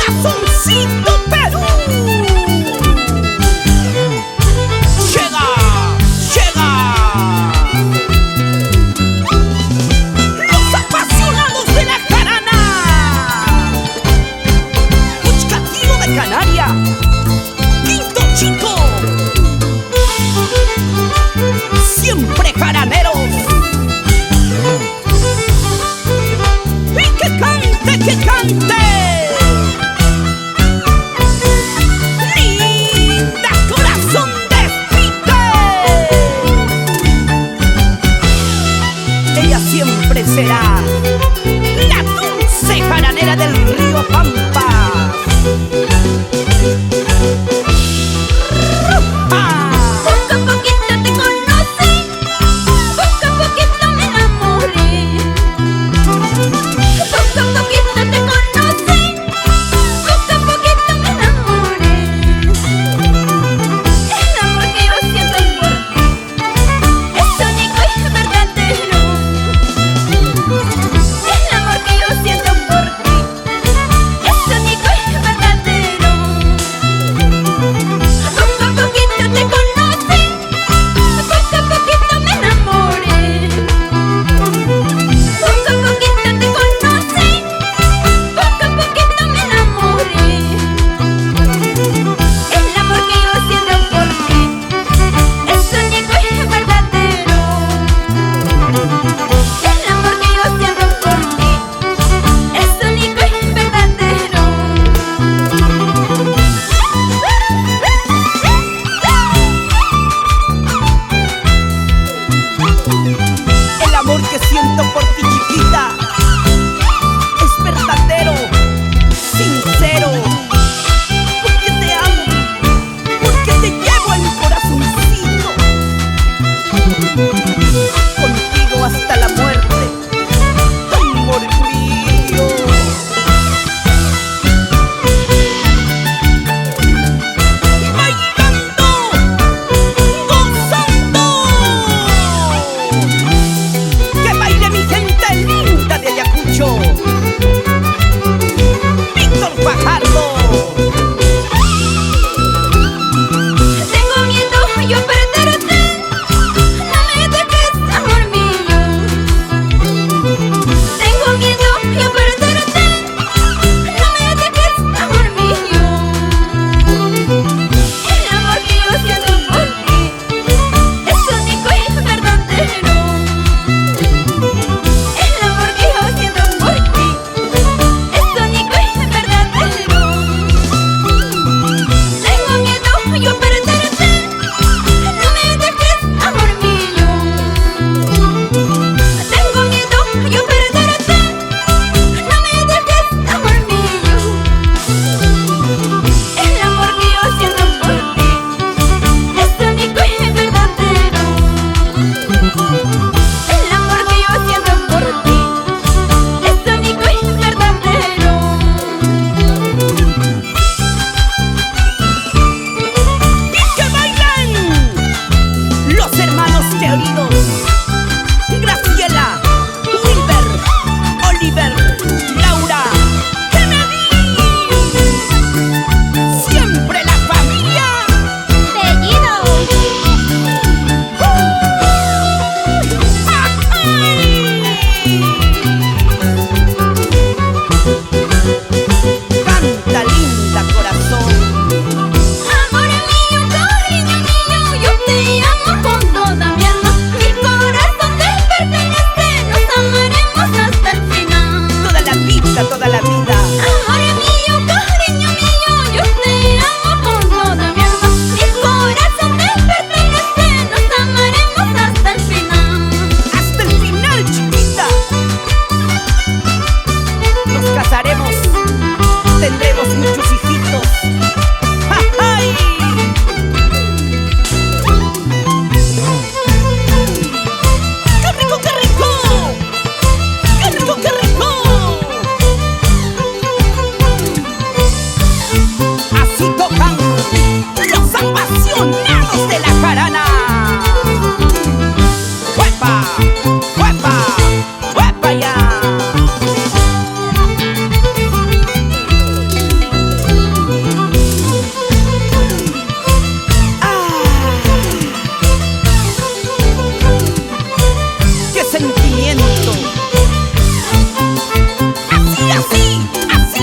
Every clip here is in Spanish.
Corazoncito Perú. Llega, llega. Los apasionados de la jarana. Puchcatillo de Canaria. Quinto Chico. Siempre jaraneros. Y que cante, que cante. Linda Corazón de Pite. Ella siempre será la dulce jaranera del río Pampas. Poco a poquito te conocí, poco a poquito me enamoré. Poco a poquito te conocí, poco a poquito me enamoré. El amor que yo siento por ti es único y verdadero. El amor que yo siento por ti es único y verdadero.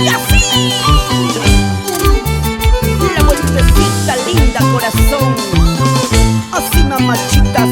así, así. La vueltecita linda, corazón. Así, mamachita,